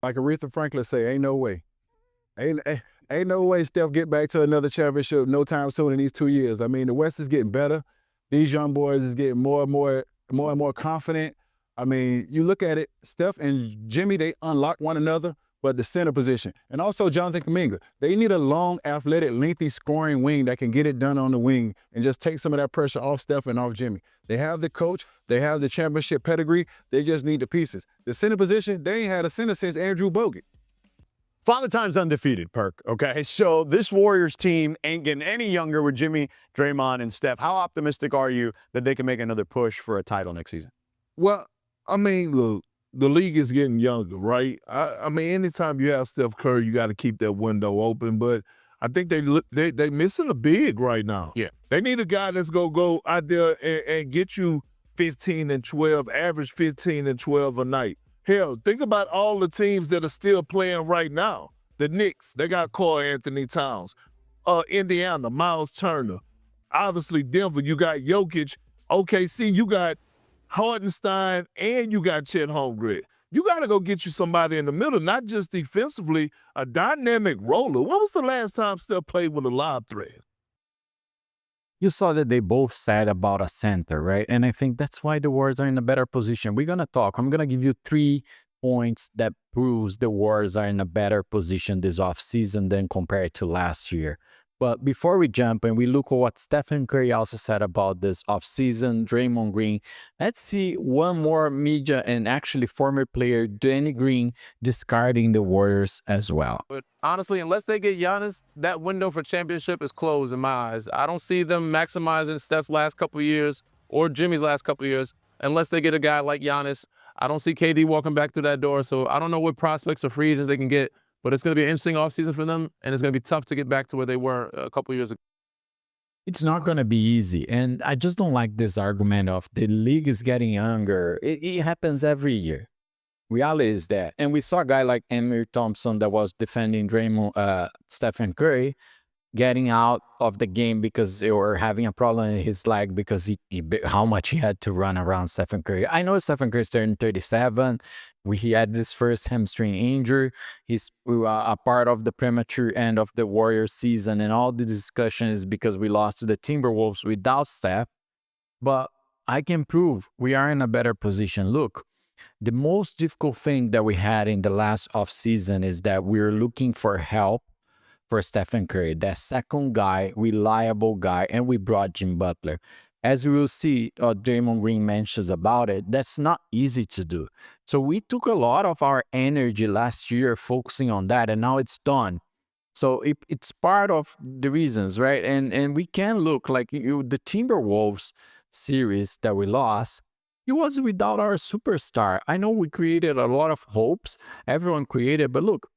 Like Aretha Franklin say, ain't no way. Ain't no way Steph get back to another championship no time soon in these 2 years. I mean, the West is getting better. These young boys is getting more and more confident. I mean, you look at it, Steph and Jimmy, they unlock one another, but the center position. And also Jonathan Kuminga. They need a long, athletic, lengthy scoring wing that can get it done on the wing and just take some of that pressure off Steph and off Jimmy. They have the coach, they have the championship pedigree, they just need the pieces. The center position, they ain't had a center since Andrew Bogut. Father Time's undefeated, Perk, okay? So this Warriors team ain't getting any younger with Jimmy, Draymond, and Steph. How optimistic are you that they can make another push for a title next season? Well, I mean, look, the league is getting younger, right? I mean, anytime you have Steph Curry, you got to keep that window open. But I think they missing a big right now. Yeah. They need a guy that's gonna go out there and get you 15 and 12, average 15 and 12 a night. Hell, think about all the teams that are still playing right now. The Knicks, they got Karl Anthony Towns. Indiana, Miles Turner. Obviously, Denver, you got Jokic. OKC, you got Hardenstein, and you got Chet Holmgren. You got to go get you somebody in the middle, not just defensively, a dynamic roller. When was the last time Steph played with a lob threat? You saw that they both said about a center, right? And I think that's why the Warriors are in a better position. We're going to talk. I'm going to give you 3 points that proves the Warriors are in a better position this offseason than compared to last year. But before we jump and we look at what Stephen Curry also said about this offseason, Draymond Green, let's see one more media and actually former player, Danny Green, discarding the Warriors as well. But honestly, unless they get Giannis, that window for championship is closed in my eyes. I don't see them maximizing Steph's last couple of years or Jimmy's last couple of years unless they get a guy like Giannis. I don't see KD walking back through that door, so I don't know what prospects or free agents they can get. But it's going to be an interesting offseason for them, and it's going to be tough to get back to where they were a couple of years ago. It's not going to be easy. And I just don't like this argument of the league is getting younger. It happens every year. Reality is that. And we saw a guy like Amir Thompson that was defending Draymond, Stephen Curry, getting out of the game because they were having a problem in his leg because how much he had to run around Stephen Curry. I know Stephen Curry's turned 37. He had this first hamstring injury. He's a part of the premature end of the Warriors season, and all the discussion is because we lost to the Timberwolves without Steph. But I can prove we are in a better position. Look, the most difficult thing that we had in the last offseason is that we're looking for help for Stephen Curry, that second guy, reliable guy, and we brought Jim Butler. As we will see, Draymond Green mentions about it, that's not easy to do. So we took a lot of our energy last year focusing on that, and now it's done. So it's part of the reasons, right? And we can look like the Timberwolves series that we lost, it was without our superstar. I know we created a lot of hopes, everyone created, but look,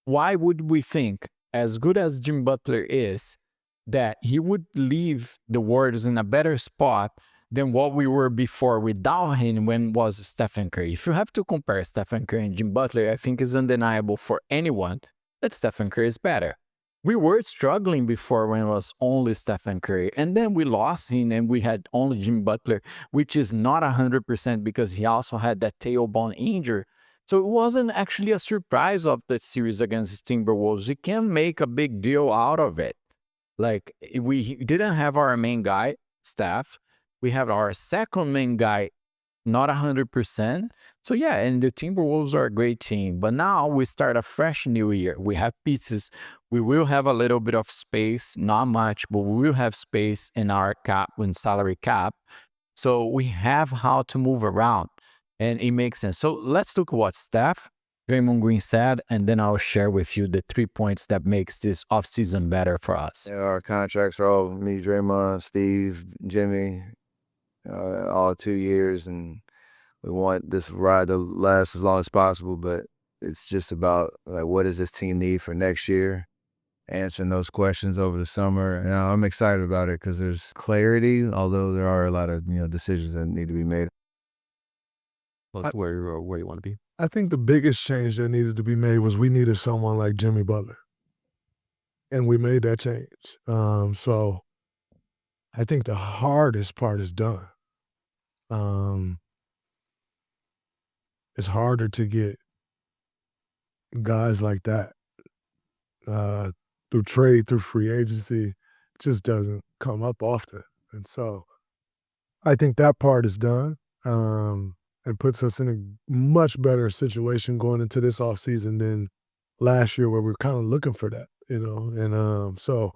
why would we think, as good as Jim Butler is, that he would leave the Warriors in a better spot than what we were before without him when was Stephen Curry? If you have to compare Stephen Curry and Jim Butler, I think it's undeniable for anyone that Stephen Curry is better. We were struggling before when it was only Stephen Curry, and then we lost him and we had only Jim Butler, which is not 100% because he also had that tailbone injury. So it wasn't actually a surprise of the series against the Timberwolves. We can make a big deal out of it. Like, we didn't have our main guy, Steph. We have our second main guy, not 100%. So yeah, and the Timberwolves are a great team. But now we start a fresh new year. We have pieces. We will have a little bit of space, not much, but we will have space in our cap, in salary cap. So we have how to move around. And it makes sense. So let's look at what Steph, Draymond Green said, and then I'll share with you the 3 points that makes this offseason better for us. Yeah, our contracts are all me, Draymond, Steve, Jimmy, all 2 years, and we want this ride to last as long as possible. But it's just about like, what does this team need for next year? Answering those questions over the summer, and I'm excited about it because there's clarity, although there are a lot of decisions that need to be made. Close to where you want to be. I think the biggest change that needed to be made was we needed someone like Jimmy Butler. And we made that change. So I think the hardest part is done. It's harder to get guys like that through trade, through free agency, just doesn't come up often. And so I think that part is done, and puts us in a much better situation going into this offseason than last year where we're kind of looking for that, you know? And so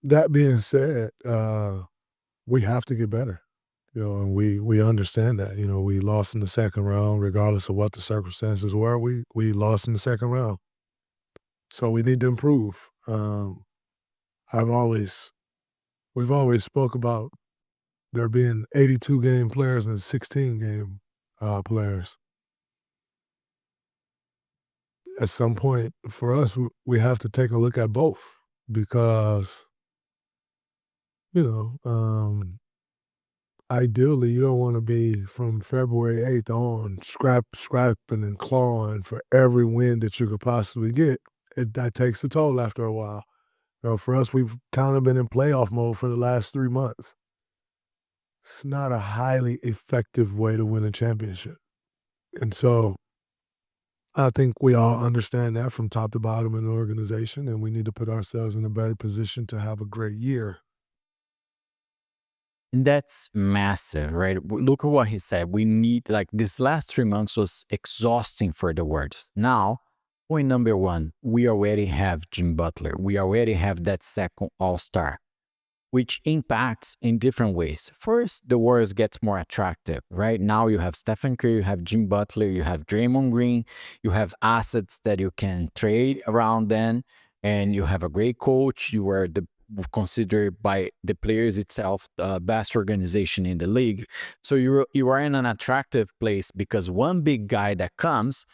that being said, we have to get better, you know, and we understand that. You know, we lost in the second round, regardless of what the circumstances were. We lost in the second round, so we need to improve. We've always spoke about there being 82 game players and 16 game players. At some point, for us, we have to take a look at both because, you know, ideally, you don't want to be from February 8th on scrapping and clawing for every win that you could possibly get. That takes a toll after a while. You know, for us, we've kind of been in playoff mode for the last 3 months. It's not a highly effective way to win a championship. And so I think we all understand that from top to bottom in the organization, and we need to put ourselves in a better position to have a great year. And that's massive, right? Look at what he said. We need, like, this last 3 months was exhausting for the Warriors. Now, point number one, we already have Jim Butler. We already have that second all-star, which impacts in different ways. First, the Warriors gets more attractive, right? Now you have Stephen Curry, you have Jim Butler, you have Draymond Green, you have assets that you can trade around then, and you have a great coach. You are considered by the players itself the best organization in the league. So you are in an attractive place because one big guy that comes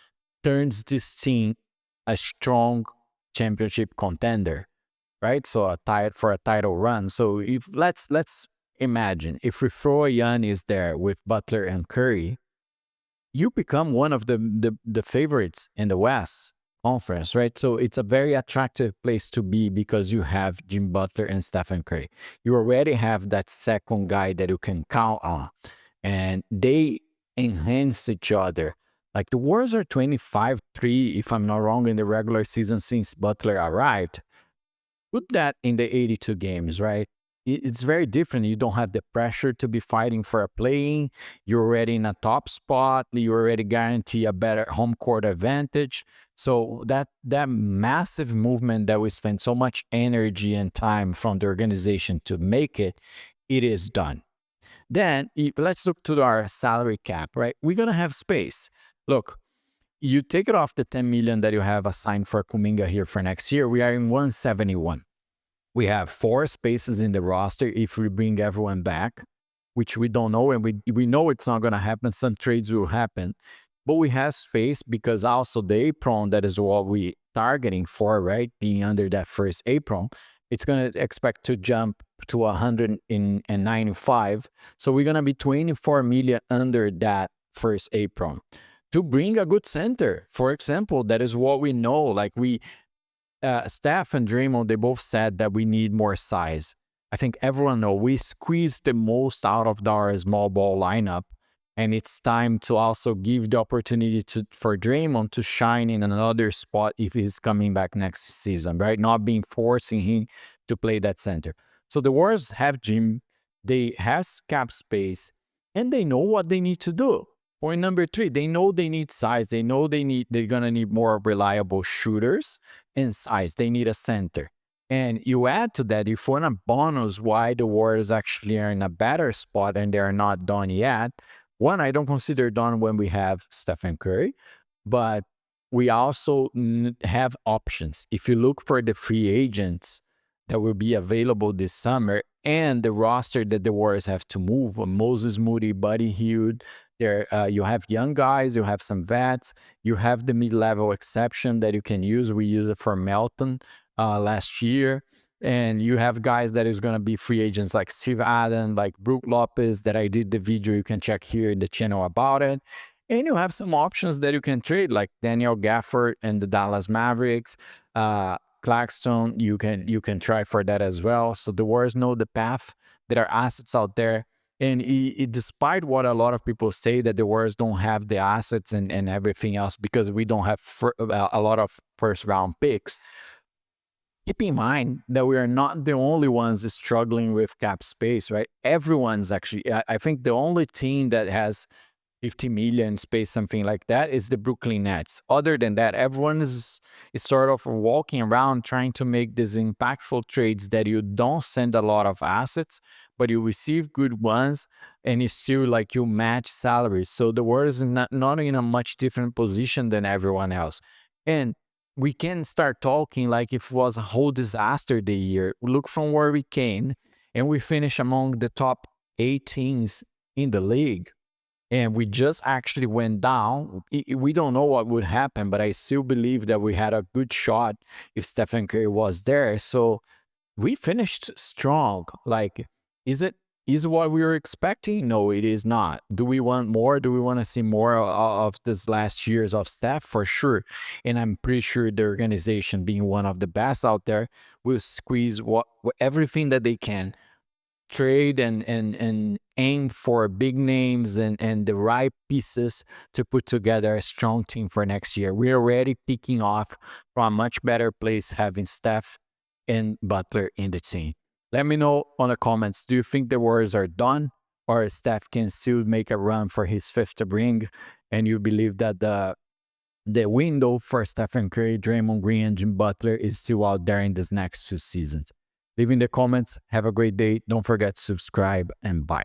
turns this team a strong championship contender, right? So a title run. So if let's imagine if we throw a Giannis there with Butler and Curry, you become one of the favorites in the West Conference, right? So it's a very attractive place to be because you have Jim Butler and Stephen Curry. You already have that second guy that you can count on, and they enhance each other. Like the Warriors are 25-3, if I'm not wrong, in the regular season since Butler arrived. Put that in the 82 games, right? It's very different. You don't have the pressure to be fighting for a play-in. You're already in a top spot. You already guarantee a better home court advantage. So that massive movement that we spend so much energy and time from the organization to make it, it is done. Then let's look to our salary cap, right? We're going to have space. Look, you take it off the 10 million that you have assigned for Kuminga here for next year. We are in 171. We have 4 spaces in the roster if we bring everyone back, which we don't know, and we know it's not going to happen. Some trades will happen, but we have space because also the apron, that is what we targeting for, right? Being under that first apron, it's going to expect to jump to 195. So we're going to be 24 million under that first apron to bring a good center. For example, that is what we know. Like Steph and Draymond, they both said that we need more size. I think everyone knows we squeezed the most out of our small ball lineup, and it's time to also give the opportunity for Draymond to shine in another spot if he's coming back next season, right? Not being forcing him to play that center. So the Warriors have Jim, they have cap space, and they know what they need to do. Point number 3, they know they need size. They know they're gonna need more reliable shooters and size. They need a center. And you add to that, if you want a bonus why the Warriors actually are in a better spot and they're not done yet. One, I don't consider done when we have Stephen Curry, but we also have options. If you look for the free agents that will be available this summer and the roster that the Warriors have to move, Moses Moody, Buddy Hield, there, you have young guys, you have some vets, you have the mid-level exception that you can use. We use it for Melton last year. And you have guys that is going to be free agents like Steve Adams, like Brook Lopez, that I did the video. You can check here in the channel about it. And you have some options that you can trade, like Daniel Gafford and the Dallas Mavericks. Claxton, you can try for that as well. So the Warriors know the path. There are assets out there. And despite what a lot of people say that the Warriors don't have the assets and everything else because we don't have a lot of first round picks, keep in mind that we are not the only ones struggling with cap space, right? Everyone's actually, I think the only team that has 50 million space, something like that, is the Brooklyn Nets. Other than that, everyone is sort of walking around trying to make these impactful trades that you don't send a lot of assets, but you receive good ones and you still like you match salaries. So the Warriors is not in a much different position than everyone else. And we can start talking like if it was a whole disaster the year. Look from where we came and we finish among the top 8 teams in the league. And we just actually went down. We don't know what would happen, but I still believe that we had a good shot if Stephen Curry was there. So we finished strong. Like, is it what we were expecting? No, it is not. Do we want more? Do we want to see more of this last years of Steph? For sure. And I'm pretty sure the organization, being one of the best out there, will squeeze everything that they can, trade and aim for big names and the right pieces to put together a strong team for next year. We're already picking off from a much better place having Steph and Butler in the team. Let me know on the comments, do you think the Warriors are done or Steph can still make a run for his 5th ring and you believe that the window for Stephen Curry, Draymond Green, and Jim Butler is still out there in these next 2 seasons? Leave in the comments. Have a great day. Don't forget to subscribe and bye.